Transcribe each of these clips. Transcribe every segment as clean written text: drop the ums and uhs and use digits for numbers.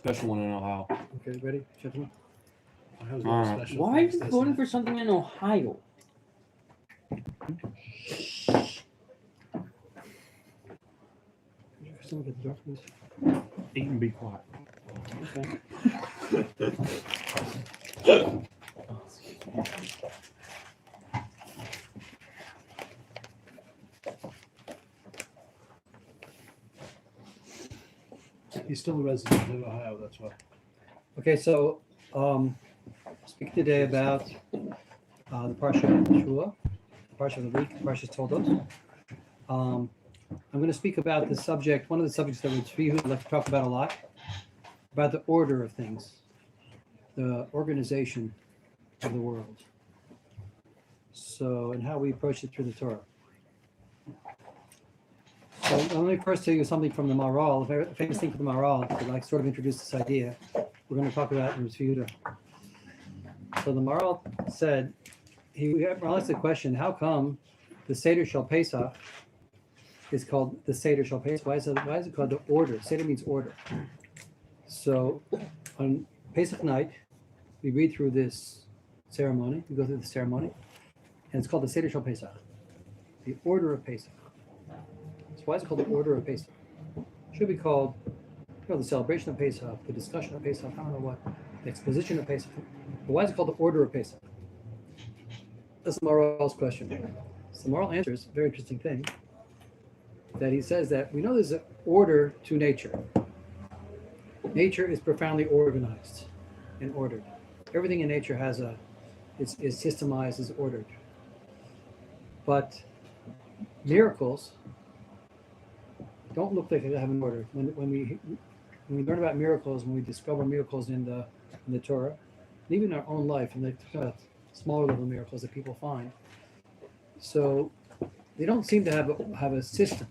special one in Ohio. Okay, ready, gentlemen? Why are you voting for something in Ohio? Someone get the door, please. Eat and be quiet. Okay. He's still a resident of Ohio, that's why. Okay, so speak today about the Parshat Shua, the Parshat of the week, the Parshat Toldot. I'm going to speak about the subject, one of the subjects that Tzvi would like to talk about a lot, about the order of things, the organization of the world. So, and how we approach it through the Torah. So let me first tell you something from the Maral, a famous thing from the Maral, to like sort of introduce this idea. We're going to talk about in Yehuda. So the Maral said, Maral asked the question, how come the Seder Shel Pesach is called the Seder Shel Pesach? Why is it called the order? Seder means order. So on Pesach night, we read through this ceremony, we go through the ceremony, and it's called the Seder Shel Pesach, the order of Pesach. So why is it called the order of Pesach? It should be called, the celebration of Pesach, the discussion of Pesach, I don't know what, the exposition of Pesach. But why is it called the order of Pesach? That's the Maral's question. So the Maral answers a very interesting thing, that he says that we know there's an order to nature. Nature is profoundly organized and ordered. Everything in nature is systemized, is ordered. But miracles don't look like they have an order. When we learn about miracles, when we discover miracles in the Torah, and even in our own life, and the smaller level miracles that people find, so they don't seem to have a system.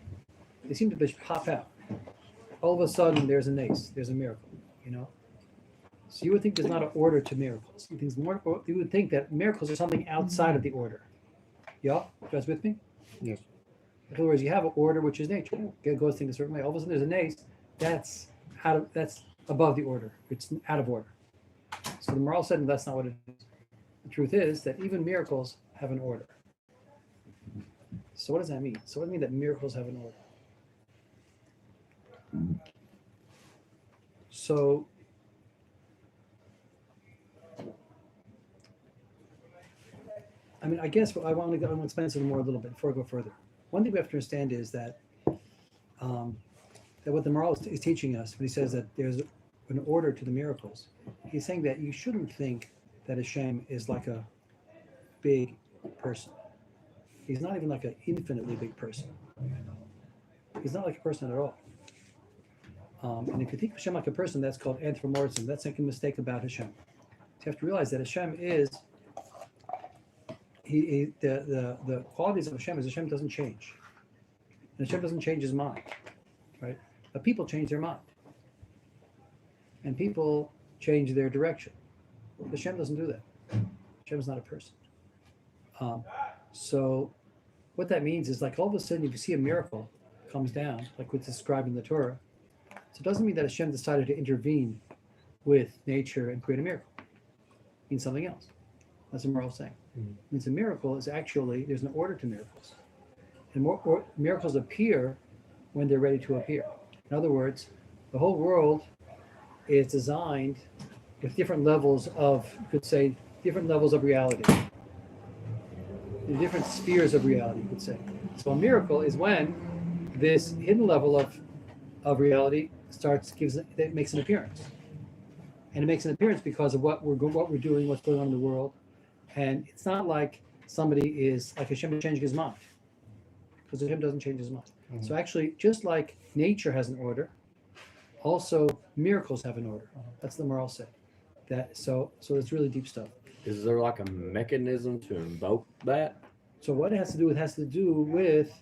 They seem to just pop out. All of a sudden, there's an ace, there's a miracle, So you would think there's not an order to miracles. You would think that miracles are something outside of the order. Yeah, you guys with me? Yes. In other words, you have an order, which is nature. It goes things a certain way. All of a sudden, there's an ace. That's above the order. It's out of order. So the Maral said, that's not what it is. The truth is that even miracles have an order. So what does that mean? So what does it mean that miracles have an order? So I guess I want to explain something more a little bit before I go further. One thing we have to understand is that that what the Maral is teaching us, when he says that there's an order to the miracles, he's saying that you shouldn't think that Hashem is like a big person. He's not even like an infinitely big person. He's not like a person at all. And if you think of Hashem like a person, that's called anthropomorphism. That's making a mistake about Hashem. So you have to realize that Hashem is, the qualities of Hashem is Hashem doesn't change. And Hashem doesn't change his mind, right? But people change their mind. And people change their direction. Hashem doesn't do that. Hashem is not a person. So what that means is like all of a sudden if you see a miracle comes down, like what's described in the Torah, so it doesn't mean that Hashem decided to intervene with nature and create a miracle. It means something else. That's what Maral's saying. It means a miracle is actually, there's an order to miracles. And miracles appear when they're ready to appear. In other words, the whole world is designed with different levels of, you could say, different levels of reality. In different spheres of reality, you could say. So a miracle is when this hidden level of reality makes an appearance. And it makes an appearance because of what we're doing, what's going on in the world. And it's not like somebody is like Hashem changing his mind, because Hashem doesn't change his mind. Mm-hmm. So actually, just like nature has an order, also miracles have an order. That's the Maral said. So it's really deep stuff. Is there like a mechanism to invoke that? So what it has to do with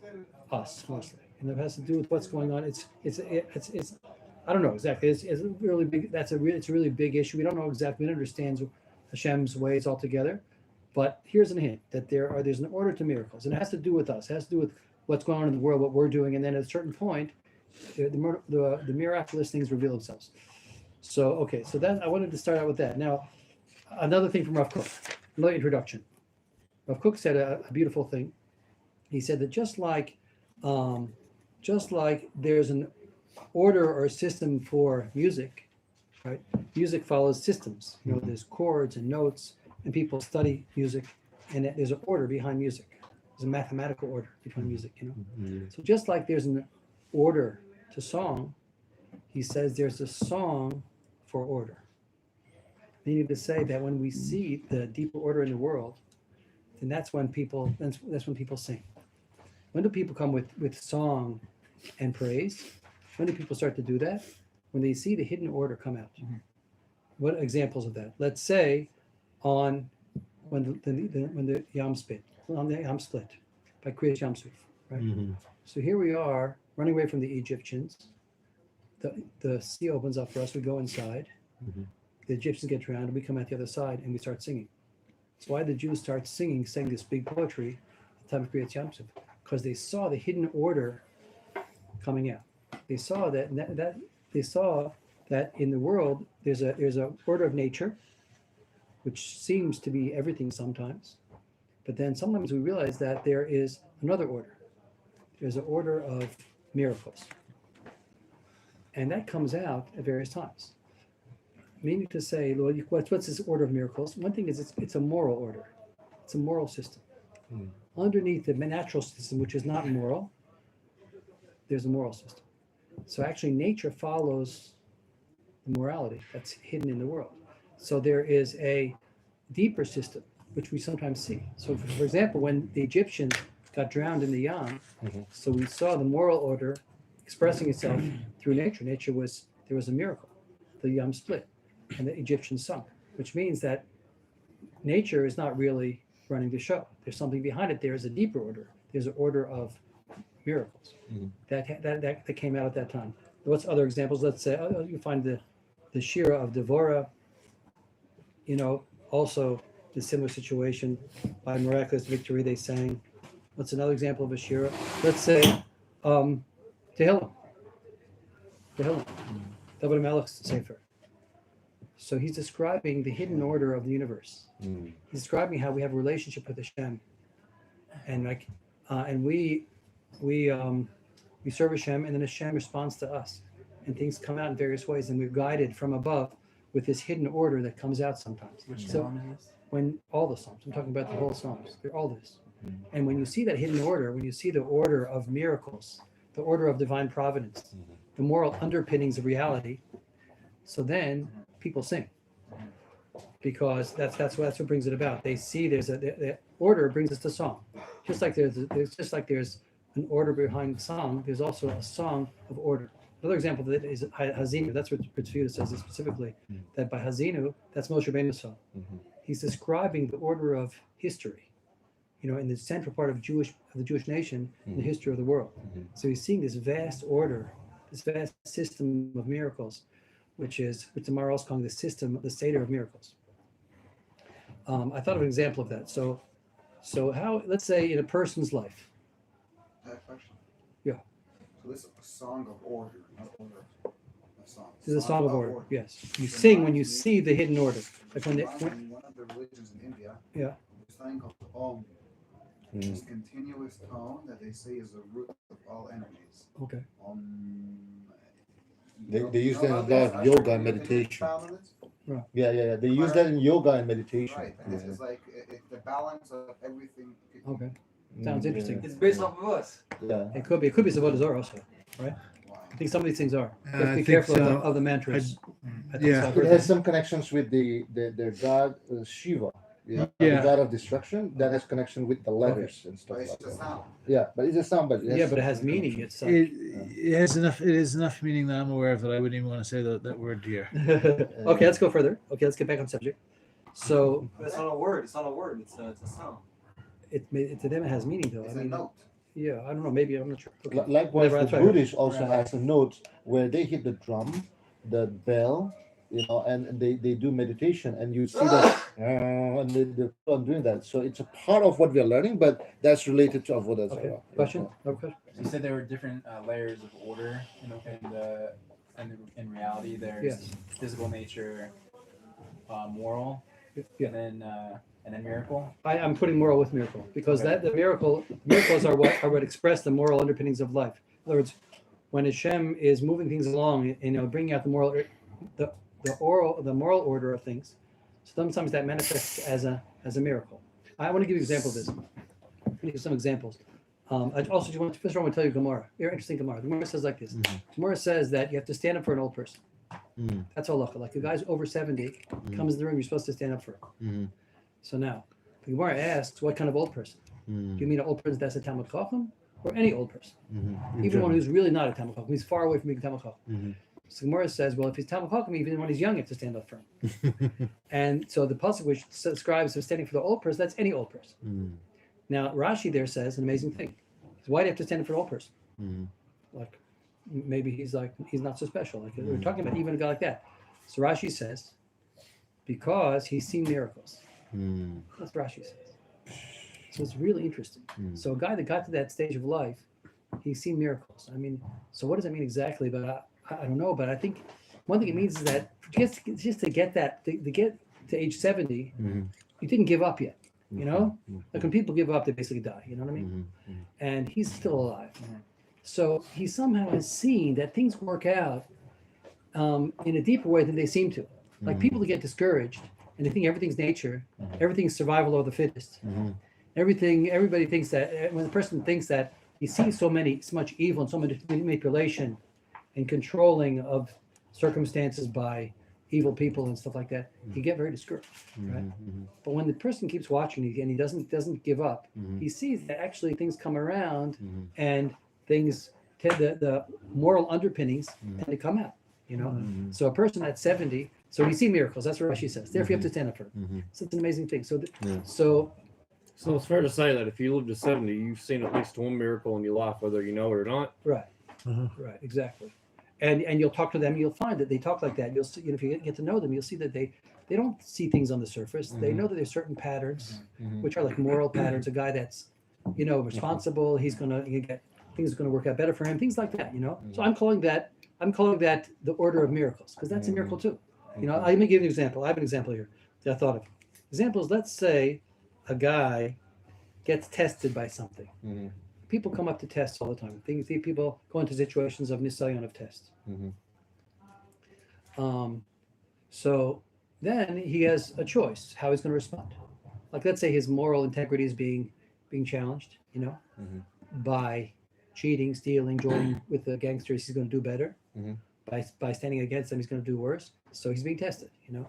us mostly, and it has to do with what's going on. It's I don't know exactly. It's really big. It's a really big issue. We don't know exactly. We don't understand Hashem's ways altogether. But here's a hint that there's an order to miracles, and it has to do with us. It has to do with what's going on in the world, what we're doing, and then at a certain point, the miraculous things reveal themselves. So that I wanted to start out with that. Now, another thing from Rav Kook, another introduction. Rav Kook said a beautiful thing. He said that just like there's an order or system for music, right? Music follows systems. There's chords and notes, and people study music, and there's an order behind music. There's a mathematical order behind music. So just like there's an order to song, he says there's a song for order. Meaning to say that when we see the deeper order in the world, then that's when people sing. When do people come with song and praise? When do people start to do that? When they see the hidden order come out. Mm-hmm. What examples of that? Let's say when the Yam split by Kriyas Yam Suf, right? Mm-hmm. So here we are running away from the Egyptians. The sea opens up for us. We go inside. Mm-hmm. The Egyptians get drowned, and we come out the other side, and we start singing. That's why the Jews start saying this big poetry at the time of Kriyas Yam Suf, because they saw the hidden order coming out. They saw that in the world there's a order of nature, which seems to be everything sometimes, but then sometimes we realize that there is another order. There's an order of miracles, and that comes out at various times. Meaning to say, Lord, what's this order of miracles? One thing is it's a moral order. It's a moral system. Underneath the natural system, which is not moral, there's a moral system. So actually nature follows the morality that's hidden in the world. So there is a deeper system, which we sometimes see. So for example, when the Egyptians got drowned in the Yam, so we saw the moral order expressing itself through nature. There was a miracle. The Yam split and the Egyptians sunk, which means that nature is not really running the show. There's something behind it. There is a deeper order. There's an order of miracles that came out at that time. What's other examples? Let's say you find the Shira of Devorah. Also the similar situation. By miraculous victory, they sang. What's another example of a Shira? Let's say Tehillim. David Melech's Sefer. So he's describing the hidden order of the universe. He's describing how we have a relationship with Hashem, and we serve Hashem, and then Hashem responds to us, and things come out in various ways, and we're guided from above with this hidden order that comes out sometimes. Which psalm is this? When all the psalms, I'm talking about the whole psalms, they're all this. And when you see that hidden order, when you see the order of miracles, the order of divine providence, the moral underpinnings of reality, so then people sing, because that's what brings it about. They see the order brings us to song, just like there's an order behind song. There's also a song of order. Another example of that is Hazinu. That's what Yehuda says specifically, that by Hazinu, that's Moshe Rabbeinu's song. He's describing the order of history, in the central part of the Jewish nation, in the history of the world. So he's seeing this vast order, this vast system of miracles, which the Maharal is calling the Seder of miracles. I thought of an example of that. So how, let's say in a person's life. I have a question. Yeah. So this is a song of order, not order of song. This is a song of order. Yes. You sing when you see the hidden order. Like in one of the religions in India, yeah, there's something called Om. This continuous tone that they say is the root of all energies. Okay. They use that in a lot of yoga and meditation. Right. Yeah. They use that in yoga and meditation. Right. And it's like the balance of everything. Okay. Sounds interesting. It's based off of us. Yeah. It could be Avodah Zarah also, right? Wow. I think some of these things are. You have to I be think careful so. of the mantras. I think Yeah. so. I've It heard has that. some connections with their god Shiva. The Yeah. god of destruction. That has connection with the letters and stuff But it's like just that. sound. Yeah, but it's a sound. But Yeah, but it has meaning. It's It has enough. It is enough meaning that I'm aware of that I wouldn't even want to say that word here. Okay, let's go further. Okay, let's get back on subject. So But it's not a word. It's not a word. It's a sound. it to them it has meaning though. It's I a mean, note. yeah, I don't know. Maybe I'm not sure. Okay. Likewise, Whatever, the that's right. Buddhists also Right. has a note where they hit the drum, the bell, and they do meditation, and you see that, and they keep on doing that. So it's a part of what we are learning, but that's related to Avodah Okay. Zarah. Question? No question? You said there were different layers of order in the and in reality, there's Yes. physical nature, moral, Yeah. and then miracle. I'm putting moral with miracle because Okay. that the miracles are what express the moral underpinnings of life. In other words, when Hashem is moving things along, bringing out the moral order of things, sometimes that manifests as a miracle. I want to give you an example of this. I'm going to give some examples. I also first I want to tell you Gemara. Very interesting Gemara. The Gemara says like this. Gemara says that you have to stand up for an old person. That's halacha. Like the guy's over 70, comes in the room, you're supposed to stand up for him. So now, the Gemara asks, what kind of old person? Do you mean an old person that's a Talmud Chacham, or any old person? Even one who's really not a Talmud Chacham, he's far away from being a Talmud Chacham. So Gemara says, well, if he's Talmud Chacham, even when he's young, you have to stand up for him. And so the pasuk which describes him standing for the old person, that's any old person. Now Rashi there says an amazing thing. Why do you have to stand up for an old person? Like maybe he's not so special. Like we're talking about even a guy like that. So Rashi says, because he's seen miracles. That's what Rashi says. So it's really interesting. So a guy that got to that stage of life, he's seen miracles. I mean, so what does that mean exactly? But I don't know. But I think one thing it means is that just to get to age 70, you didn't give up yet. Like when people give up, they basically die. You know what I mean? And he's still alive. So he somehow has seen that things work out in a deeper way than they seem to. Like people that get discouraged and they think everything's nature, everything's survival of the fittest. Everybody thinks that when the person thinks that he sees so much evil and so much manipulation and controlling of circumstances by evil people and stuff like that, you get very discouraged, right? But when the person keeps watching and he doesn't give up, he sees that actually things come around and things, the moral underpinnings tend to come out, So a person at 70, so we see miracles. That's what Rashi says. Therefore, you have to stand up for it. So it's an amazing thing. So it's fair to say that if you live to 70, you've seen at least one miracle in your life, whether you know it or not. Right. Right. Exactly. And you'll talk to them, you'll find that they talk like that. You'll see, if you get to know them, you'll see that they don't see things on the surface. They know that there's certain patterns, which are like moral patterns. A guy that's, responsible, he's gonna get things are gonna work out better for him. Things like that, So I'm calling that the order of miracles because that's a miracle too. Let me give you an example. I have an example here that I thought of. Examples. Let's say a guy gets tested by something. People come up to tests all the time. People go into situations of nisayon of tests. So then he has a choice how he's going to respond. Like let's say his moral integrity is being challenged, by cheating, stealing, joining with the gangsters, he's going to do better. By standing against them, he's going to do worse. So he's being tested, He's going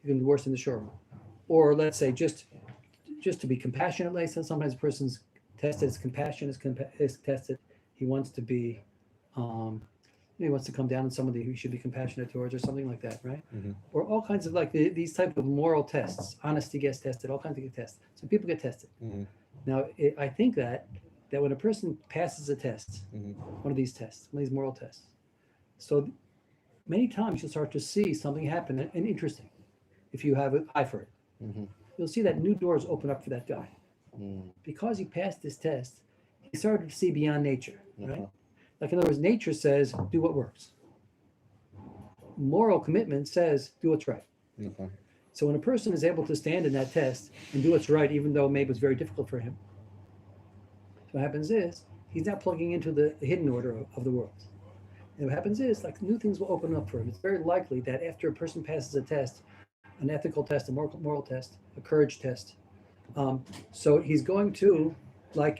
to do worse in the showroom. Or let's say just to be compassionate, like sometimes a person's tested, his compassion is tested. He wants to be, he wants to come down on somebody who should be compassionate towards, or something like that, right? Or all kinds of these type of moral tests. Honesty gets tested. All kinds of get tested. So people get tested. Now, I think that when a person passes a test, one of these tests, one of these moral tests, so many times you'll start to see something happen and interesting, if you have an eye for it. You'll see that new doors open up for that guy. Because he passed this test, he started to see beyond nature, right? Like in other words, nature says, do what works. Moral commitment says, do what's right. So when a person is able to stand in that test and do what's right, even though maybe it's very difficult for him, what happens is, he's now plugging into the hidden order of the world. And what happens is, new things will open up for him. It's very likely that after a person passes a test, an ethical test, a moral test, a courage test, so he's going to,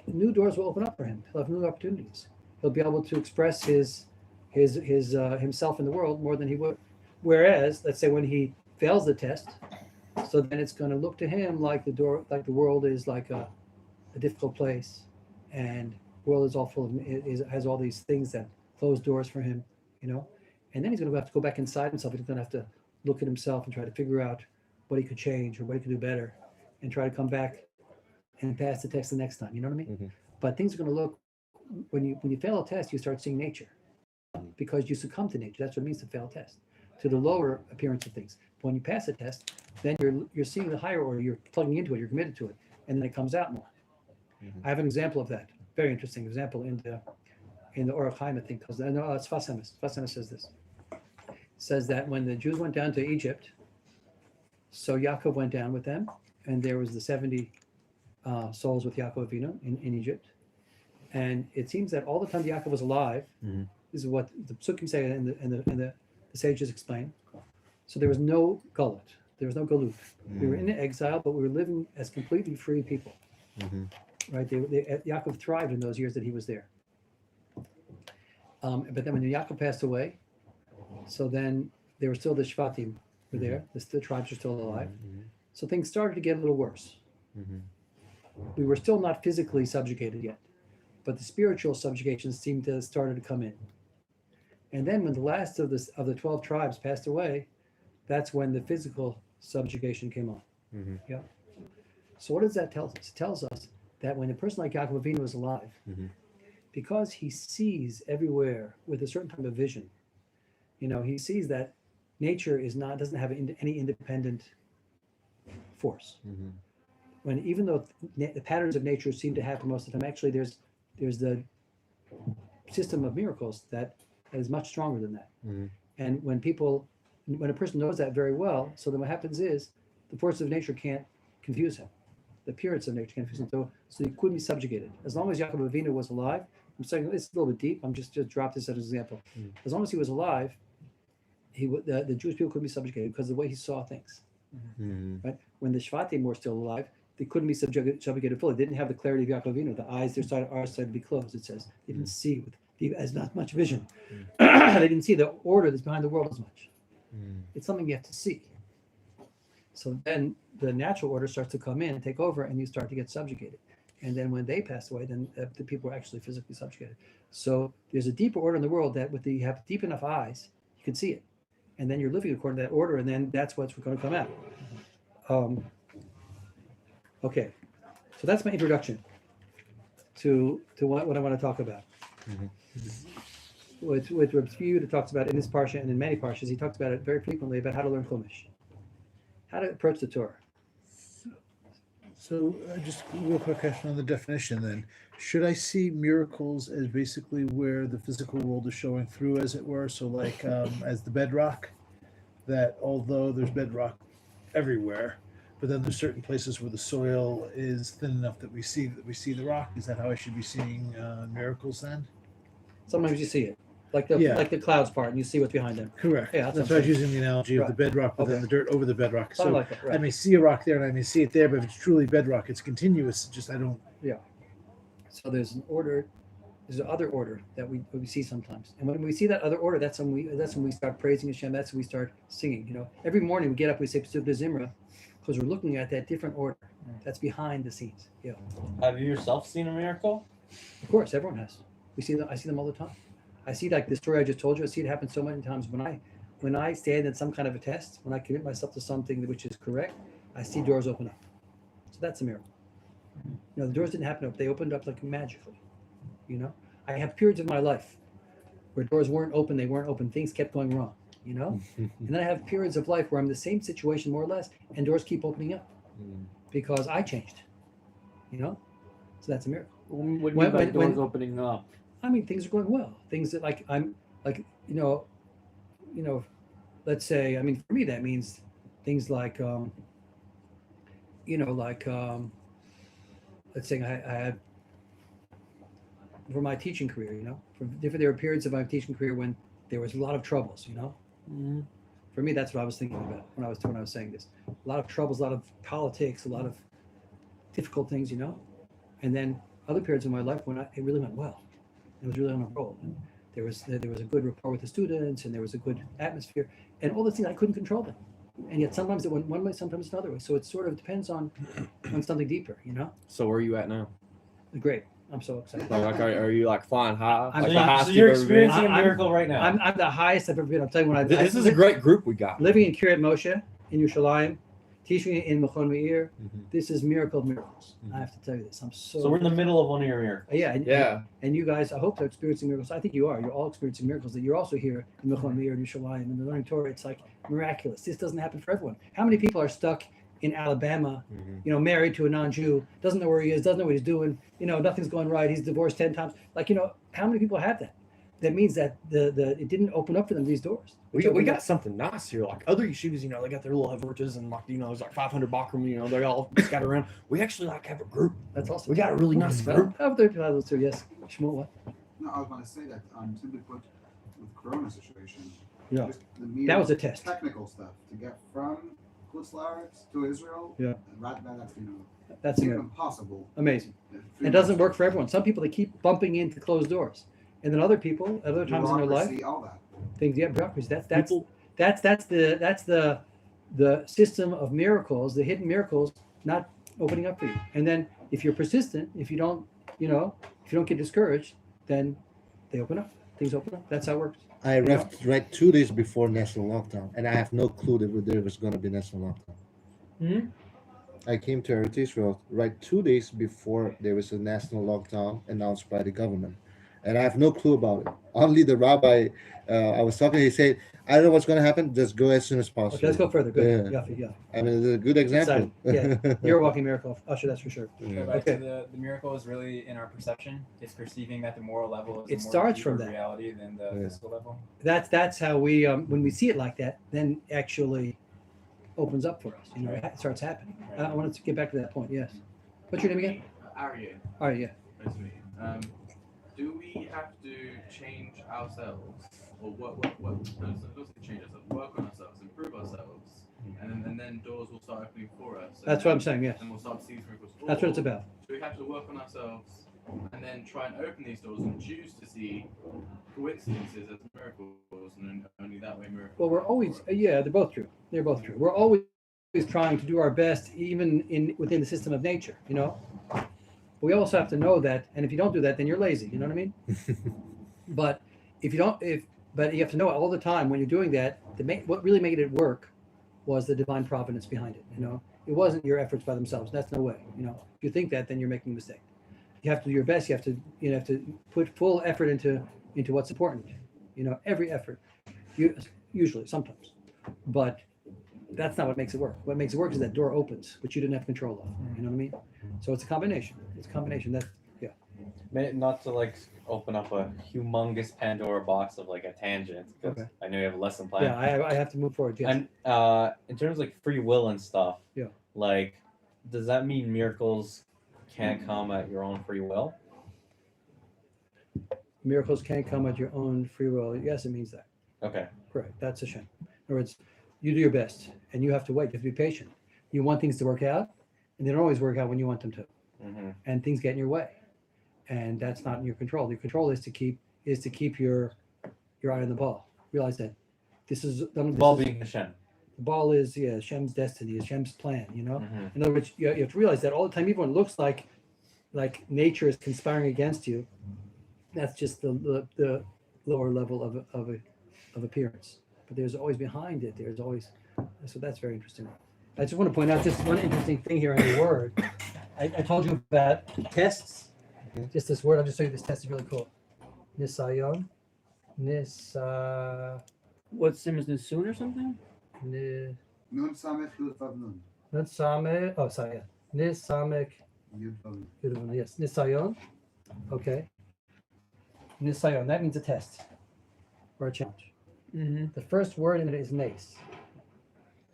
new doors will open up for him. He'll have new opportunities. He'll be able to express his himself in the world more than he would. Whereas, let's say when he fails the test, so then it's going to look to him like the world is like a difficult place, and the world is all full of has all these things that close doors for him, And then he's going to have to go back inside himself. He's going to have to look at himself and try to figure out what he could change or what he could do better, and try to come back and pass the test the next time. You know what I mean? But things are going to look, when you fail a test, you start seeing nature, because you succumb to nature. That's what it means to fail a test, to the lower appearance of things. But when you pass a test, then you're seeing the higher order. You're plugging into it. You're committed to it, and then it comes out more. I have an example of that. Very interesting example in the Orach Chaim, I think, because I know it's Sfas Emes. Sfas Emes says this. says that when the Jews went down to Egypt, so Yaakov went down with them, and there was the 70 souls with Yaakov Avinu in Egypt. And it seems that all the time Yaakov was alive, Mhm. this is what the Psukim say and the sages explain. So there was no gulut, there was no galut. We were in exile, but we were living as completely free people. Mhm. Right? Yaakov thrived in those years that he was there. But then when Yaakov passed away, so then there were still the Shvatim were there, the tribes are still alive. So things started to get a little worse. We were still not physically subjugated yet, but the spiritual subjugation seemed to have started to come in. And then when the last of the 12 tribes passed away, that's when the physical subjugation came on. Mhm. Yeah. So what does that tell us? It tells us that when a person like Yaakov Avinu is alive, because he sees everywhere with a certain type of vision, he sees that nature doesn't have any independent force. When even though the patterns of nature seem to happen most of the time, actually there's the system of miracles that is much stronger than that. And when a person knows that very well, so then what happens is the forces of nature can't confuse him. The appearance of nature can't confuse him. So he couldn't be subjugated. As long as Yaakov Avinu was alive, I'm saying it's a little bit deep, I'm just drop this as an example. As long as he was alive, the Jewish people couldn't be subjugated because of the way he saw things. Right? When the Shvatim were still alive, they couldn't be subjugated fully. They didn't have the clarity of Yaakov Avinu. The eyes, their side are started to be closed, it says. They didn't see as not much vision. They didn't see the order that's behind the world as much. It's something you have to see. So then the natural order starts to come in and take over, and you start to get subjugated. And then when they pass away, then the people are actually physically subjugated. So there's a deeper order in the world that you have deep enough eyes, you can see it. And then you're living according to that order, and then that's what's going to come out. Okay, so that's my introduction to what I want to talk about. With Rabbi Yehuda talks about in this parsha and in many parshas, he talks about it very frequently about how to learn Chumash, how to approach the Torah. So just a real quick question on the definition then. Should I see miracles as basically where the physical world is showing through, as it were? So like as the bedrock, that although there's bedrock everywhere, but then there's certain places where the soil is thin enough that we see the rock. Is that how I should be seeing miracles then? Sometimes you see it, like the clouds part, and you see what's behind them. Correct. Yeah, that's why I was using the analogy of the bedrock, but then the dirt over the bedrock. Something So like that, right. I may see a rock there and I may see it there, but if it's truly bedrock, it's continuous. It's just I don't. Yeah. So there's an order. There's an other order that we see sometimes, and when we see that other order, that's when we start praising Hashem. That's when we start singing. Every morning we get up, we say Pesuk de Zimra, because we're looking at that different order that's behind the scenes. Yeah. Have you yourself seen a miracle? Of course, everyone has. We see them. I see them all the time. I see like the story I just told you. I see it happen so many times when I stand in some kind of a test, when I commit myself to something which is correct, I see doors open up. So that's a miracle. The doors didn't happen up; they opened up like magically. I have periods of my life where doors weren't open. They weren't open. Things kept going wrong. And then I have periods of life where I'm in the same situation more or less, and doors keep opening up because I changed. So that's a miracle. What do you mean by doors opening up? I mean, things are going well. Things that let's say, I mean, for me, that means things like, let's say I had, for my teaching career, there were periods of my teaching career when there was a lot of troubles, For me, that's what I was thinking about when I was saying this. A lot of troubles, a lot of politics, a lot of difficult things, And then other periods of my life when it really went well. It was really on a roll. And there was a good rapport with the students, and there was a good atmosphere, and all the things I couldn't control them. And yet sometimes it went one way, sometimes another way. So it sort of depends on something deeper, So where are you at now? Great. I'm so excited. Like, are you like flying high? I'm Like flying- the highest So you're you've ever been? experiencing a miracle right now. I'm the highest I've ever been. I'll tell you when This is a great group we got. living in Kiryat Moshe in Yerushalayim, teaching in Machon Meir. This is miracle of miracles. I have to tell you this. I'm So we're in the middle of one of your miracles. Yeah. And you guys, I hope, are experiencing miracles. I think you are. You're all experiencing miracles. That you're also here in Machon Meir and Yerushalayim and the learning Torah. It's like miraculous. This doesn't happen for everyone. How many people are stuck in Alabama, married to a non-Jew, doesn't know where he is, doesn't know what he's doing, nothing's going right, he's divorced 10 times. How many people have that? that means that the it didn't open up for them these doors. We got something nice here. Like other yeshivas, they got their little averages and there's like 500 bakram, they're all scattered around. We actually have a group. That's awesome. We got a really nice group. Oh, there, those two, yes. Shmuel, what? No, I was going to say that simply put, with Corona situation, Yeah. just the That was a test. technical stuff to get from Chutz La'aretz to Israel. Yeah. That's That's it's amazing. impossible. Amazing. It doesn't work for everyone. Some people, they keep bumping into closed doors, and then other people, at other times in their life, Bureaucracy, all that. things. Yeah, bureaucracy. That's the system of miracles, the hidden miracles, not opening up for you. And then if you're persistent, if you don't get discouraged, then they open up. Things open up. That's how it works. I left right 2 days before national lockdown, and I have no clue that there was going to be national lockdown. Mm-hmm. I came to Eretz Israel right 2 days before there was a national lockdown announced by the government, and I have no clue about it. Only the rabbi I was talking, he said, "I don't know what's going to happen. Just go as soon as possible." Okay, let's go further. Good. Yeah. Yeah. I mean, it's a good example. Yeah, you're a walking miracle, Usher. That's for sure. Go back to the miracle is really in our perception. It's perceiving that the moral level is It a more starts deeper from that. reality than the physical level. That's how we when we see it like that, then actually opens up for us. It starts happening. I wanted to get back to that point. Yes. What's your name again? Arya. All right. Yeah. Nice to meet you. Do we have to change ourselves, or what? No, it's not change ourselves. Work on ourselves, improve ourselves, and then doors will start opening for us. That's what I'm saying. Yes. And we'll start to see miracles. That's what it's about. Do we have to work on ourselves and then try and open these doors and choose to see coincidences as miracles, and then only that way miracles? Well, we're always they're both true. They're both true. We're always trying to do our best, even within the system of nature. But we also have to know that, and if you don't do that, then you're lazy. You know what I mean? But but you have to know all the time when you're doing that. What really made it work was the divine providence behind it. It wasn't your efforts by themselves. That's no way. If you think that, then you're making a mistake. You have to do your best. You have to put full effort into what's important. Every effort. Usually, sometimes, but that's not what makes it work. What makes it work is that door opens, which you didn't have control of. You know what I mean? So it's a combination. That Not to open up a humongous Pandora box of a tangent, because Okay. I know you have a lesson plan. Yeah, I have to move forward. Yes. And in terms of free will and stuff, Yeah. Does that mean miracles can't come at your own free will? Miracles can't come at your own free will. Yes, it means that. Okay. Correct. That's a shame. In other words, you do your best, and you have to wait. You have to be patient. You want things to work out, and they don't always work out when you want them to. Mm-hmm. And things get in your way, and that's not in your control. Your control is to keep your eye on the ball. Realize that this Ball being Hashem. the ball is Hashem's destiny, Hashem's plan. Mm-hmm. In other words, you have to realize that all the time, even when it looks like nature is conspiring against you, that's just the lower level of appearance. But there's always behind it. There's always so that's very interesting. I just want to point out just one interesting thing here in the word. I told you about tests. Just this word. I'll just show you this test is really cool. Nisayon. What's same as Nisun or something? Nun Samech Yud Vav Nun. Nisamek. Oh, sorry. Yeah. Nisamek. Yud Vav Nun. Yes. Nisayon. Okay. Nisayon. That means a test or a challenge. Mm-hmm. The first word in it is nace.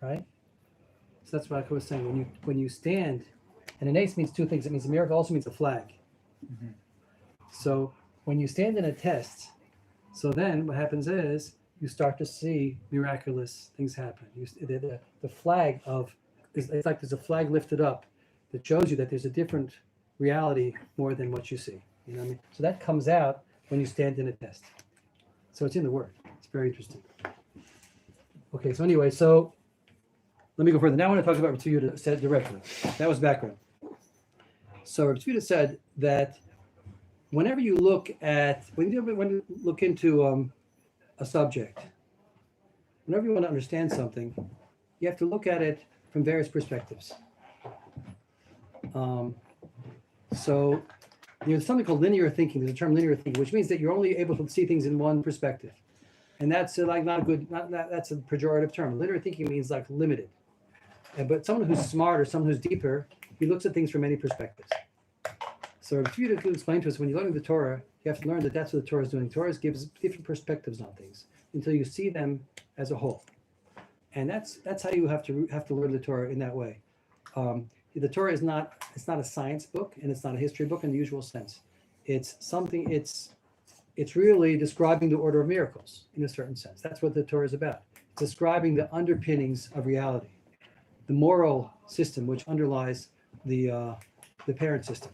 Right? So that's what I was saying. When you stand, and a nace means two things. It means a miracle, also means a flag. Mhm. So when you stand in a test, so then what happens is you start to see miraculous things happen. The flag it's like there's a flag lifted up that shows you that there's a different reality more than what you see. You know what I mean? So that comes out when you stand in a test. So it's in the word. It's very interesting. Okay, so anyway, so let me go further. Now I want to talk about what Yehuda said directly. That was background. So Yehuda said that whenever you look into a subject, whenever you want to understand something, you have to look at it from various perspectives. So there's something called linear thinking. There's a term linear thinking, which means that you're only able to see things in one perspective. And that's not good. That's a pejorative term. Linear thinking means limited. But someone who's smart or someone who's deeper, he looks at things from many perspectives. So if you to explain to us, when you're learning the Torah, you have to learn that that's what the Torah is doing. Torah gives different perspectives on things until you see them as a whole, and that's how you have to learn the Torah in that way. The Torah is not a science book, and it's not a history book in the usual sense. It's something. It's really describing the order of miracles in a certain sense. That's what the Torah is about. It's describing the underpinnings of reality, the moral system which underlies the parent system.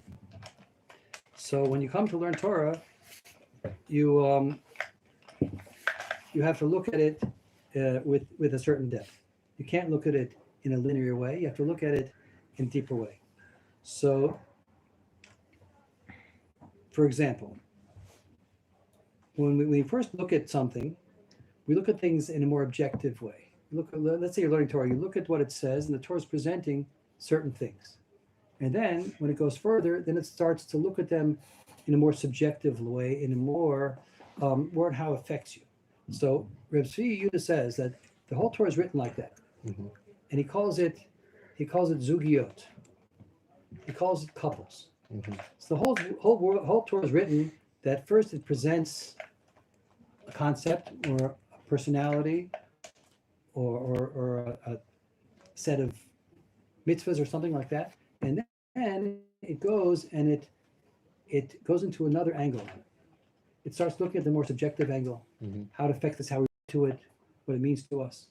So when you come to learn Torah, you have to look at it with a certain depth. You can't look at it in a linear way. You have to look at it in a deeper way. So, for example, when we first look at something, we look at things in a more objective way. Let's say you're learning Torah. You look at what it says, and the Torah is presenting certain things. And then, when it goes further, then it starts to look at them in a more subjective way, in a more how it affects you. So, Reb Tzvi Yehuda says that the whole Torah is written like that, and he calls it zugiot. He calls it couples. So the whole Torah is written that first it presents a concept or a personality or a set of mitzvahs or something like that, and then it goes and it goes into another angle. It starts looking at the more subjective angle, how it affects us, how we do it, what it means to us,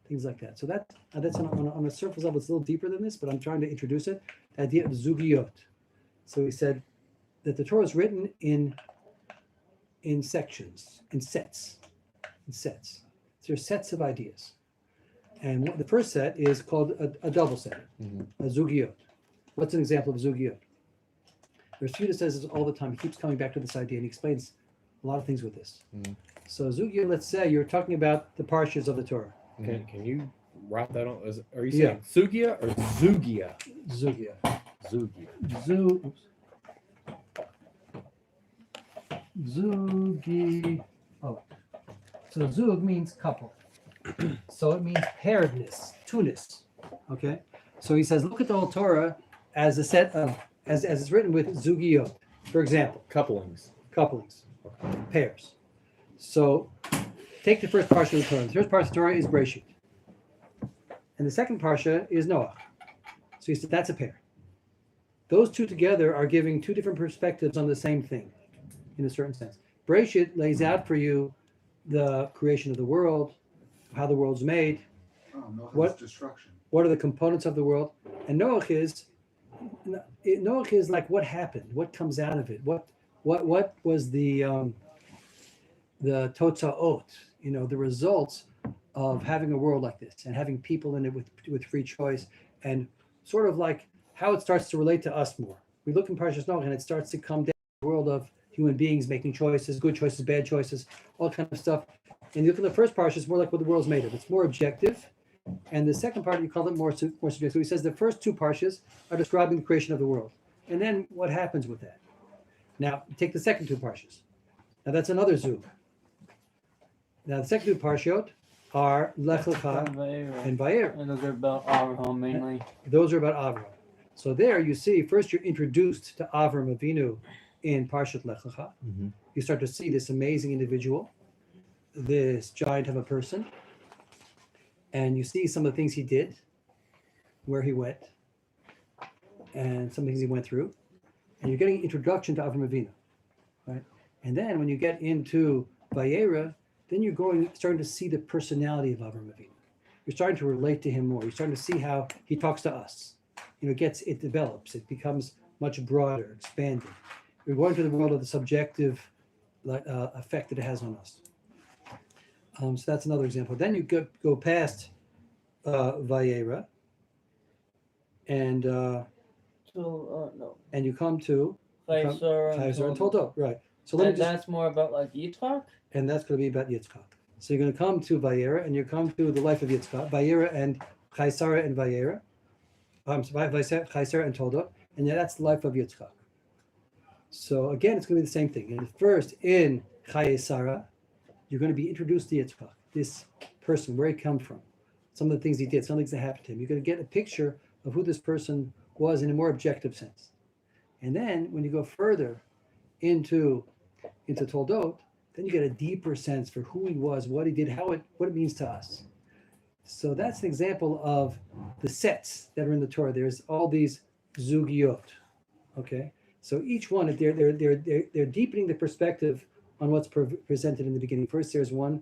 things like that. So that's on a surface level. It's a little deeper than this, but I'm trying to introduce it. The idea of zugiot. So he said that the Torah is written in sections, in sets. So there's sets of ideas, and the first set is called a double set, a zugiot. What's an example of zugiot? Yehuda says this all the time. He keeps coming back to this idea, and he explains a lot of things with this. So zugiot, let's say you're talking about the parshas of the Torah. Okay. Can you write that on? Are you saying sugia or zugia? Zugia. Zugia. Zugi. Oh, so zug means couple. So it means pairedness, two-ness. Okay. So he says, look at the whole Torah as a set of, as it's written with zugiot. For example, Couplings. Pairs. So take the first parsha of the Torah. The first parsha of the Torah is Bereshit, and the second parsha is Noah. So he said that's a pair. Those two together are giving two different perspectives on the same thing, in a certain sense. Bereshit lays out for you the creation of the world, how the world's made, destruction. what are the components of the world, and Noah is like what happened, what comes out of it, what was the totzaot, the results of having a world like this and having people in it with free choice, and sort of like how it starts to relate to us more. We look in Parshat Noach and it starts to come down to the world of human beings making choices, good choices, bad choices, all kind of stuff. And you look at the first parsha, it's more like what the world's made of. It's more objective. And the second part, you call it more subjective. So he says the first two parshas are describing the creation of the world. And then what happens with that? Now, take the second two parshas. Now, that's another zug. Now, the second two parshot are Lech Lecha and Vayera. And those are about Aharon mainly. Those are about Aharon. So there you see, first you're introduced to Avram Avinu in Parshat Lech Lecha. You start to see this amazing individual, this giant of a person, and you see some of the things he did, where he went, and some things he went through, and you're getting introduction to Avram Avinu, right? And then when you get into Vayera, then you're starting to see the personality of Avram Avinu. You're starting to relate to him more. You're starting to see how he talks to us. It develops. It becomes much broader, expanded. We're going to the world of the subjective effect that it has on us. So that's another example. Then you go past Vayera, and and you come to Chayesar and Toldot, right? So that's more about like Yitzchak. And that's going to be about Yitzchak. So you're going to come to Vayera, and you come to the life of Yitzchak, Vayera and Chayesar and Vayera, Chayesar and Toldot, and that's the life of Yitzchak. So again, it's going to be the same thing. And first, in Chayesara, you're going to be introduced to Yitzchak, this person, where he come from, some of the things he did, some things that happened to him. You're going to get a picture of who this person was in a more objective sense. And then when you go further into Toldot, then you get a deeper sense for who he was, what he did, what it means to us. So that's an example of the sets that are in the Torah. There's all these zugiot, okay? So each one, they're deepening the perspective on what's presented in the beginning. First, there's one,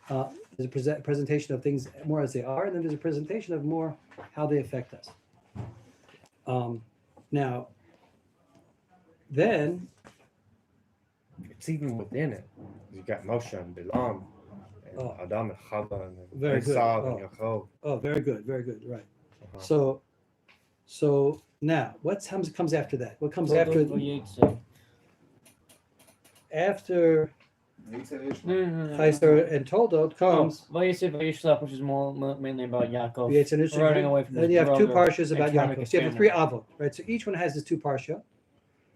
there's a presentation of things more as they are, and then there's a presentation of more how they affect us. Now, then It's even within it. You got Moshe and Bilam, and Oh. Adam and Chava, and Very good. Esav Oh. and Yaakov. oh, very good, right. Uh-huh. So now, what comes after that? What comes after Yitzchak. after No. Chayser and Toldot comes Vayisif Vayishlach, which is more mainly about Yaakov. Yates and Ishmael. Running away from Then his you have two brother parshas and about trying to make Yaakov. a So you have the three family. avot, right? So each one has his two parsha.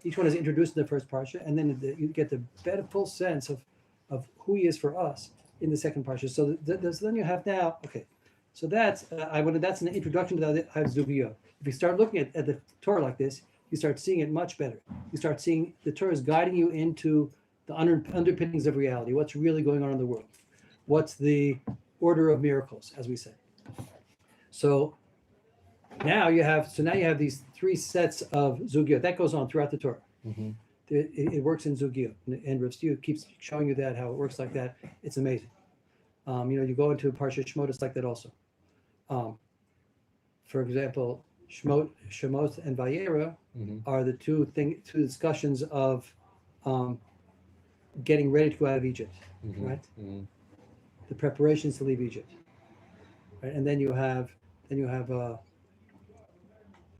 Each one is introduced in the first parsha, and then you get the better full sense of who he is for us in the second parsha. So then you have now, okay. So that's that's an introduction to the Zugiyot. If you start looking at the Torah like this, you start seeing it much better. You start seeing the Torah is guiding you into the underpinnings of reality. What's really going on in the world? What's the order of miracles, as we say? So now you have these three sets of Zugiyot. That goes on throughout the Torah. Mhm. It works in Zugiyot. And Rav Stew keeps showing you that, how it works like that. It's amazing. You go into Parshat Shemot, it's like that also. For example, Shemot and Vayera Mhm. are the two discussions of getting ready to go out of Egypt, Mhm. right? Mhm. The preparations to leave Egypt, right? And then you have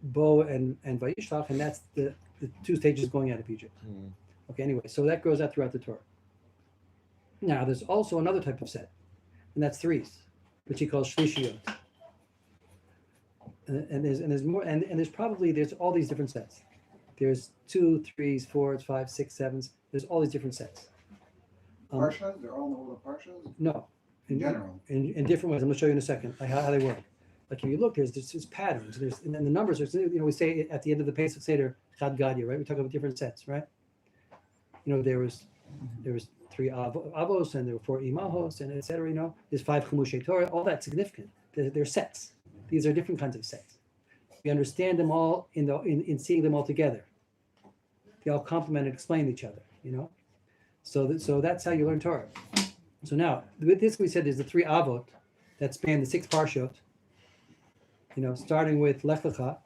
Bo and Vayishlach, and that's the two stages going out of Egypt. Mhm. Okay, anyway, so that goes out throughout the Torah. Now, there's also another type of set, and that's threes, which he calls shlishiyot. And there's more, and there's all these different sets. There's 2, 3s, 4s, 5s, 6, 7s. There's all these different sets. Parshas? They're all in the order of Parshas? No, In general. in different ways. I'm going to show you in a second how they work. Like if you look, there's patterns. And then the numbers are, we say at the end of the Pesach Seder, Chad Gadya, right? We talk about different sets, right? There was 3 avos, and there were 4 imahos, and etc. There's 5 chumushei Torah. All that's significant. They're sets. These are different kinds of sets. We understand them all in seeing them all together. They all complement and explain each other. So that's how you learn Torah. So now, with this we said there's the 3 avot that span the 6 parshot. Starting with Lech Lecha,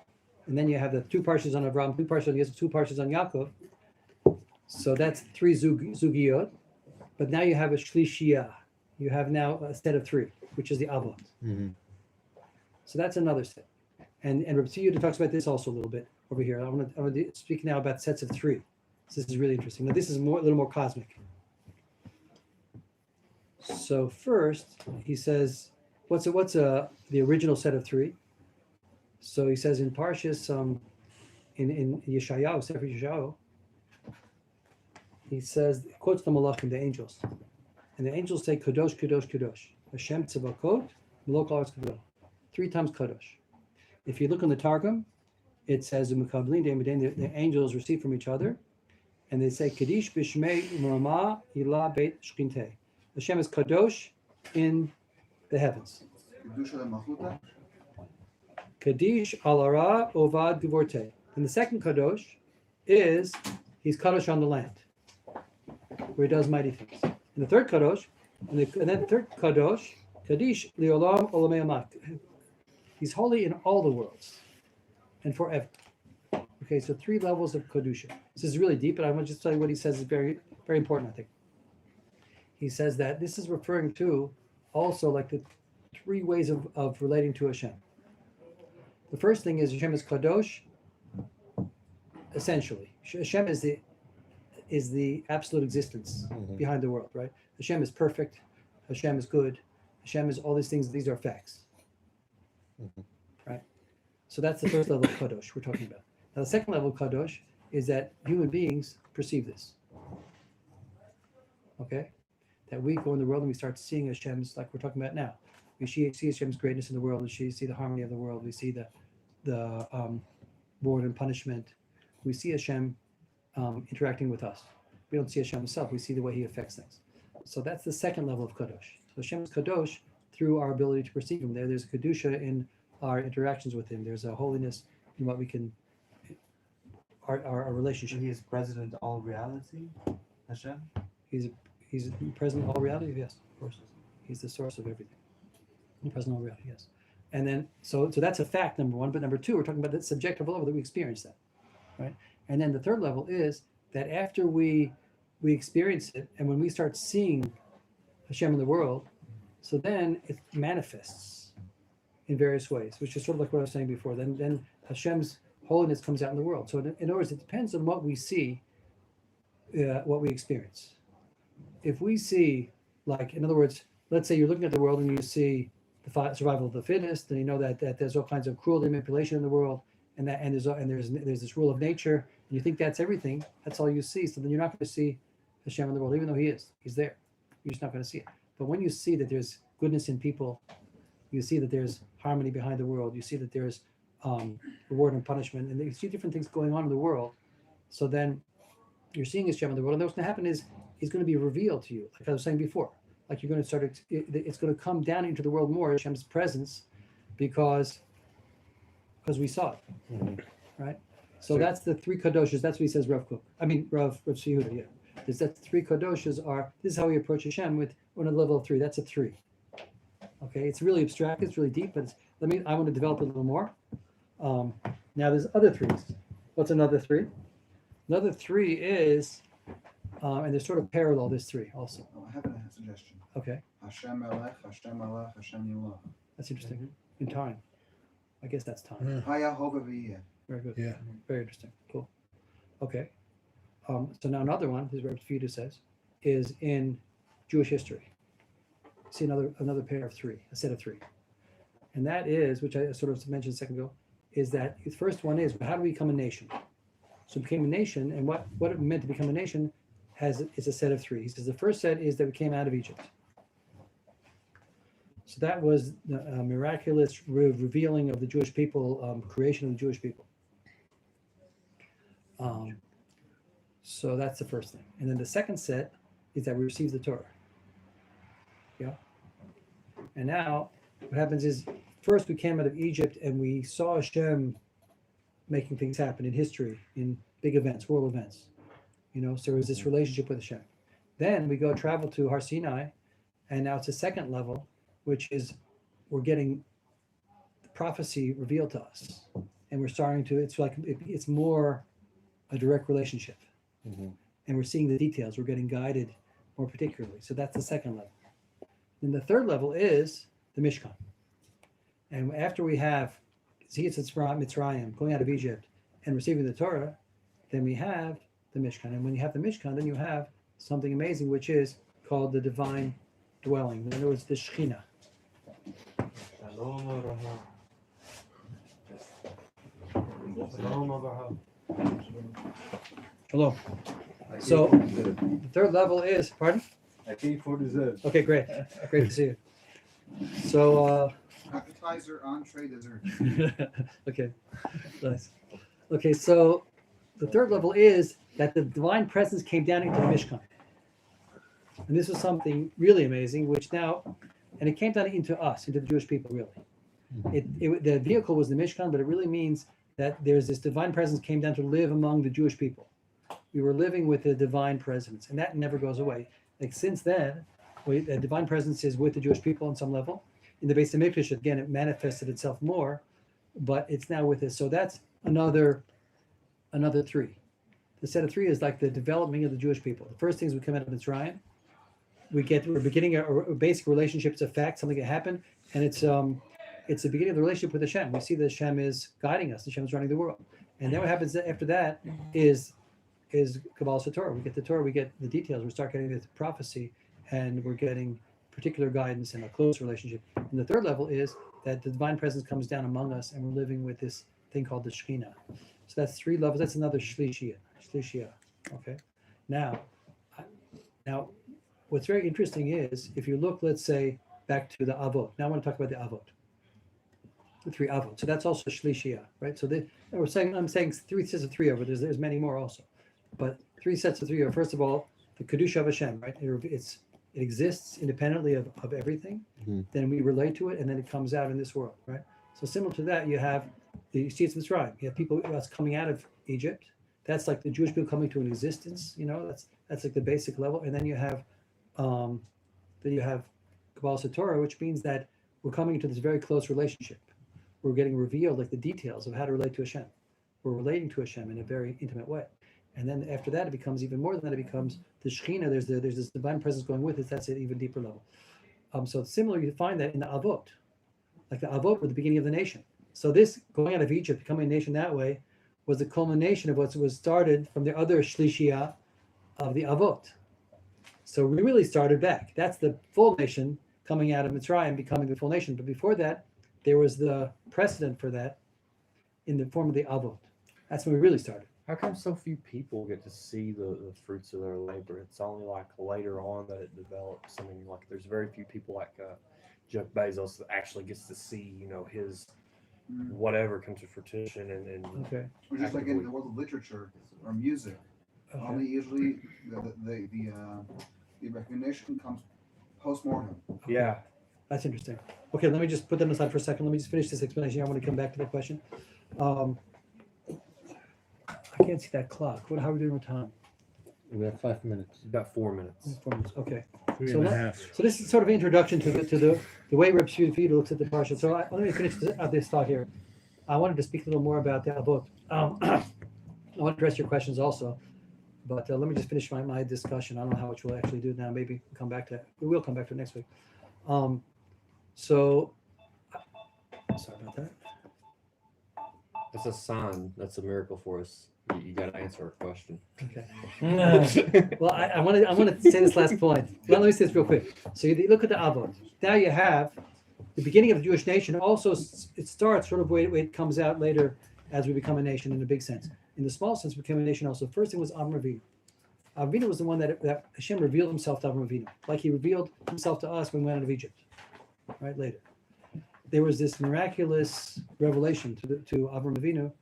and then you have the 2 parshas on Avraham, 2 parshas on Yisrael, 2 parshas on Yaakov. So that's 3 zugiyot. But now you have a shlishiyah. You have now a set of 3, which is the avot. Mhm. So that's another set. And Rabbi Yehuda talks about this also a little bit over here. I'm going to speak now about sets of 3. So this is really interesting. Now this is a little more cosmic. So first he says, what's the original set of 3? So he says in Parshas, in Yeshayahu, Sefer Yeshayahu, he says, quotes the Malachim, the angels, and the angels say, Kadosh, Kadosh, Kadosh, Hashem Tzavakot, Melok Haaretz Kavod, 3 times Kadosh. If you look in the Targum, it says the angels receive from each other, and they say Kadish Bishmei Rama Ilah Beit Shkintei. Hashem is Kadosh in the heavens. Kedusha Machuta? Kadish Alara Ovad Gevorte. And the second Kadosh is he's Kadosh on the land, where he does mighty things. And the third Kadosh, and then the third Kadosh, Kadish Liolam Olamei Amak. He's holy in all the worlds and forever. Okay, so 3 levels of Kodusha. This is really deep, but I want to just tell you what he says is very, very important, I think. He says that this is referring to also like the 3 ways of relating to Hashem. The first thing is Hashem is Kadosh, essentially. Hashem is the absolute existence behind the world, right? Hashem is perfect. Hashem is good. Hashem is all these things. These are facts. Right? So that's the first level of Kadosh we're talking about. Now the second level of Kadosh is that human beings perceive this. Okay? That we go in the world and we start seeing Hashem's, like we're talking about now. We see Hashem's greatness in the world, and we see the harmony of the world. We see the reward and punishment. we see Hashem interacting with us. We don't see Hashem himself. We see the way he affects things. So that's the second level of Kadosh. So Hashem is Kadosh through our ability to perceive him. There's a Kedusha in our interactions with him. There's a holiness in what we can, our relationship. He is present in all reality, Hashem? He's present in all reality, yes, of course. He's the source of everything. Present in all reality, yes. And then, so that's a fact, number one. But number two, we're talking about the subjective level that we experience that, right? And then the third level is that after we experience it, and when we start seeing Hashem in the world, so then it manifests in various ways, which is sort of like what I was saying before. Then Hashem's holiness comes out in the world. So in other words, it depends on what we see, what we experience. If we see, like, in other words, let's say you're looking at the world and you see the survival of the fittest, and you know that there's all kinds of cruelty and manipulation in the world, and there's this rule of nature, and you think that's everything. That's all you see. So then you're not going to see Hashem in the world, even though he's there. You're just not going to see it. But when you see that there's goodness in people, you see that there's harmony behind the world, you see that there's reward and punishment, and you see different things going on in the world. So then you're seeing Hashem in the world, and what's going to happen is he's going to be revealed to you, like I was saying before. Like you're going to start, it's going to come down into the world more, Hashem's presence, because we saw it, right? So that's the three kadoshas. That's what he says, Rav Yehuda, yeah. That's three kadoshas this is how we approach Hashem on a level of three. That's a three. Okay, it's really abstract, it's really deep, but I want to develop it a little more. Now there's other threes. What's another three? Another three is, and there's sort of parallel, there's three also. I have a suggestion. Okay. Hashem Melech, Hashem Malach, Hashem Yilach. That's interesting. In time. I guess that's time. Haya Hova V'yeh. Very good. Yeah. Very interesting. Cool. Okay. So now another one, this is what Yehuda says, is in Jewish history. See another pair of three, a set of three. And that is, which I sort of mentioned a second ago, is that the first one is, how do we become a nation? So became a nation, and what it meant to become a nation is a set of three. He says the first set is that we came out of Egypt. So that was the miraculous revealing of the Jewish people, creation of the Jewish people. So that's the first thing. And then the second set is that we received the Torah. Yeah. And now what happens is, first we came out of Egypt and we saw Hashem making things happen in history, in big events, world events. So there was this relationship with Hashem. Then we go travel to Har Sinai, and now it's a second level, which is we're getting the prophecy revealed to us, and we're starting to. It's more a direct relationship, and we're seeing the details. We're getting guided more particularly. So that's the second level. And the third level is the Mishkan. And after we have Mitzrayim, going out of Egypt, and receiving the Torah, then we have the Mishkan. And when you have the Mishkan, then you have something amazing, which is called the divine dwelling. In other words, the Shekhinah. Hello. So the third level is, pardon? I came for dessert. Okay, great. Great to see you. So Appetizer, entree, dessert. okay, nice. Okay, so the third level is that the divine presence came down into the Mishkan. And this was something really amazing, which now, and it came down into us, into the Jewish people, really. The vehicle was the Mishkan, but it really means that there's this divine presence came down to live among the Jewish people. We were living with the divine presence, and that never goes away. Like since then, the divine presence is with the Jewish people on some level. In the Beis HaMikdash, again, it manifested itself more, but it's now with us. So that's another three. The set of three is like the development of the Jewish people. The first things we come out of Mitzrayim, we're beginning a basic relationship. It's a fact, something that happened, and it's the beginning of the relationship with Hashem. We see that Hashem is guiding us. Hashem is running the world, and then what happens after that is Kabbalah Torah. We get the Torah, we get the details. We start getting the prophecy, and we're getting particular guidance and a close relationship. And the third level is that the divine presence comes down among us, and we're living with this thing called the Shekhinah. So that's three levels. That's another Shlishiyah. Okay. Now, what's very interesting is if you look, let's say, back to the Avot. Now I want to talk about the Avot. the three avot. So that's also shlishia, right? So I'm saying three sets of three over. There's many more also, but three sets of three are, first of all, the Kodushi of Hashem, right? It exists independently of everything. Mhm. Then we relate to it, and then it comes out in this world, right? So similar to that, you have the Yetzias Mitzrayim. You have people that's coming out of Egypt. That's like the Jewish people coming to an existence. That's like the basic level. And then you have Kabbalah Satorah, which means that we're coming into this very close relationship. We're getting revealed like the details of how to relate to Hashem. We're relating to Hashem in a very intimate way. And then after that, it becomes even more than that. It becomes the Shekhinah. There's this divine presence going with it. That's an even deeper level. So it's similar. You find that in the Avot. Like the Avot were the beginning of the nation. So this going out of Egypt, becoming a nation that way, was the culmination of what was started from the other Shlishiyah of the Avot. So we really started back. That's the full nation coming out of Mitzrayim, becoming the full nation. But before that, there was the precedent for that in the form of the Avot. That's when we really started. How come so few people get to see the fruits of their labor? It's only like later on that it develops. I mean, like there's very few people like Jeff Bezos that actually gets to see, his whatever comes to fruition and Okay. Or just like in the world of literature or music, only usually the recognition comes post-mortem. Yeah. That's interesting. Okay, let me just put them aside for a second. Let me just finish this explanation. I want to come back to the question. I can't see that clock. How are we doing with time? We have 5 minutes. About 4 minutes. 4 minutes. Okay. Three So and a let- half. So this is sort of an introduction to the way Reb Yehuda looks at the Parshat. So let me finish this thought here. I wanted to speak a little more about the Avot. I want to address your questions also, but let me just finish my discussion. I don't know how much we'll actually do now. Maybe we'll come back to it. We will come back to it next week. Sorry about that. That's a sign. That's a miracle for us. You got to answer our question. Okay. Well, I want to say this last point. Well, let me say this real quick. So you look at the Avot. Now you have the beginning of the Jewish nation. Also, it starts sort of way it comes out later as we become a nation in a big sense. In the small sense, we became a nation also. First thing was Avraham Avinu. Avraham Avinu was the one that Hashem revealed himself to Avraham Avinu, like he revealed himself to us when we went out of Egypt, right, later. There was this miraculous revelation to Avraham Avinu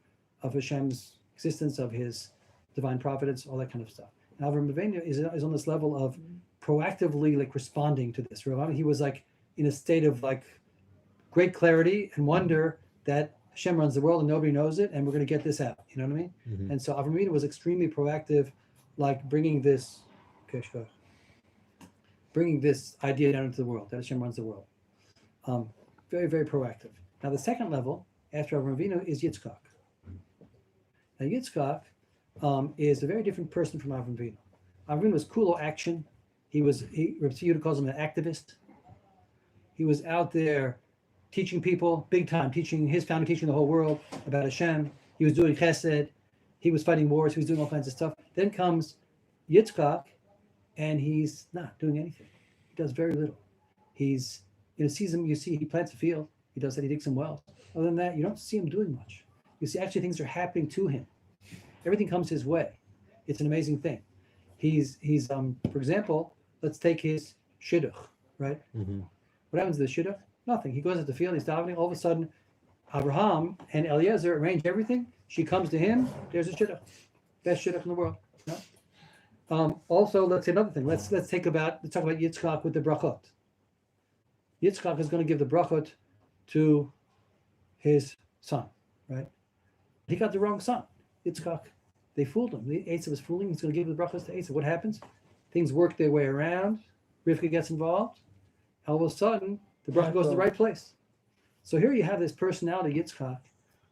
of Hashem's existence, of his divine providence, all that kind of stuff. And Avraham Avinu is on this level of proactively like responding to this. He was like in a state of like great clarity and wonder that Hashem runs the world and nobody knows it, and we're going to get this out. You know what I mean? Mhm. And so Avraham Avinu was extremely proactive, like bringing this idea down into the world, that Hashem runs the world. Very, very proactive. Now the second level after Avraham Avinu is Yitzchak. Now Yitzchak is a very different person from Avraham Avinu. Avraham Avinu was cool action. Rabbi Yehuda calls him an activist. He was out there teaching people big time, teaching his family, teaching the whole world about Hashem. He was doing chesed. He was fighting wars. He was doing all kinds of stuff. Then comes Yitzchak, and he's not doing anything. He does very little. He's sees him. You see, he plants a field. He does that. He digs some wells. Other than that, you don't see him doing much. You see, actually, things are happening to him. Everything comes his way. It's an amazing thing. He's for example, let's take his shidduch, right? Mm-hmm. What happens to the shidduch? Nothing. He goes at the field. He's davening. All of a sudden, Abraham and Eliezer arrange everything. She comes to him. There's a shidduch, best shidduch in the world. No? Also, let's say another thing. Let's talk about Yitzchak with the brachot. Yitzchak is going to give the brachot to his son, right? He got the wrong son. Yitzchak, they fooled him. Esav was fooling. He's going to give the brachos to Esav. What happens? Things work their way around. Rivka gets involved. All of a sudden, the bracha goes to the right place. So here you have this personality, Yitzchak,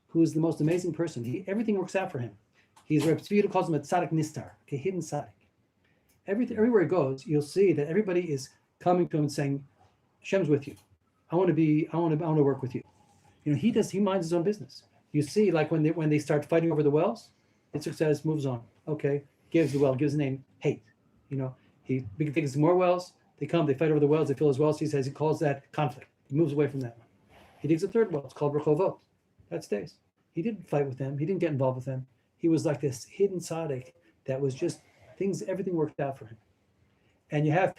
who is the most amazing person. Everything works out for him. He's Rabbi Tzvi calls him a tzaddik nistar, a hidden tzaddik. Everywhere he goes, you'll see that everybody is coming to him and saying, Hashem's with you. I want to work with you. He minds his own business. You see, like when they start fighting over the wells, Yitzchak says, moves on. Okay, gives the name, hate. He digs more wells. They come, they fight over the wells, they fill his wells. He calls that conflict. He moves away from that one. He digs a third well. It's called Rechovot. That stays. He didn't fight with them. He didn't get involved with them. He was like this hidden tzaddik that was just everything worked out for him. And you have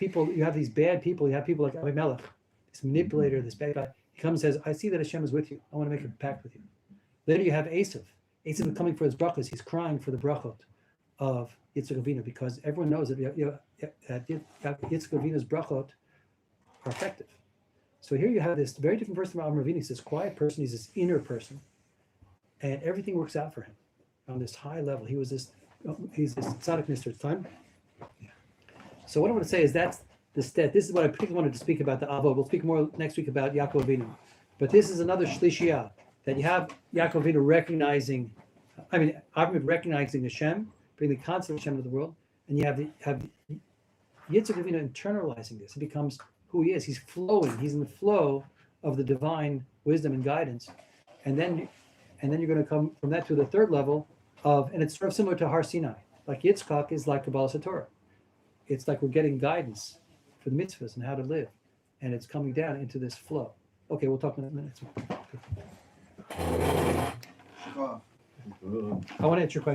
these bad people. You have people like Abimelech, this manipulator, this bad guy. He comes and says, I see that Hashem is with you. I want to make a pact with you. Later you have Esav. Esav is coming for his brachas. He's crying for the brachot of Yitzchak Avinu because everyone knows that Yitzchak Avinu's brachot are effective. So here you have this very different person from Avram Avinu. He's this quiet person. He's this inner person. And everything works out for him on this high level. He's this tzaddik Mr. time. So what I want to say is that's the stat. This is what I particularly wanted to speak about the Avot. We'll speak more next week about Yaakov Avinu. But this is another shlishiyah that you have Yaakov Avinu recognizing Hashem, bringing the concept of Hashem to the world, and you have Yitzchak Avinu internalizing this. He becomes who he is. He's flowing. He's in the flow of the divine wisdom and guidance, and then you're going to come from that to the third level and it's sort of similar to Har Sinai. Like Yitzchak is like Kabbalah Satorah. It's like we're getting guidance for the mitzvahs and how to live, and it's coming down into this flow. Okay, we'll talk in a minute. I want to answer your question.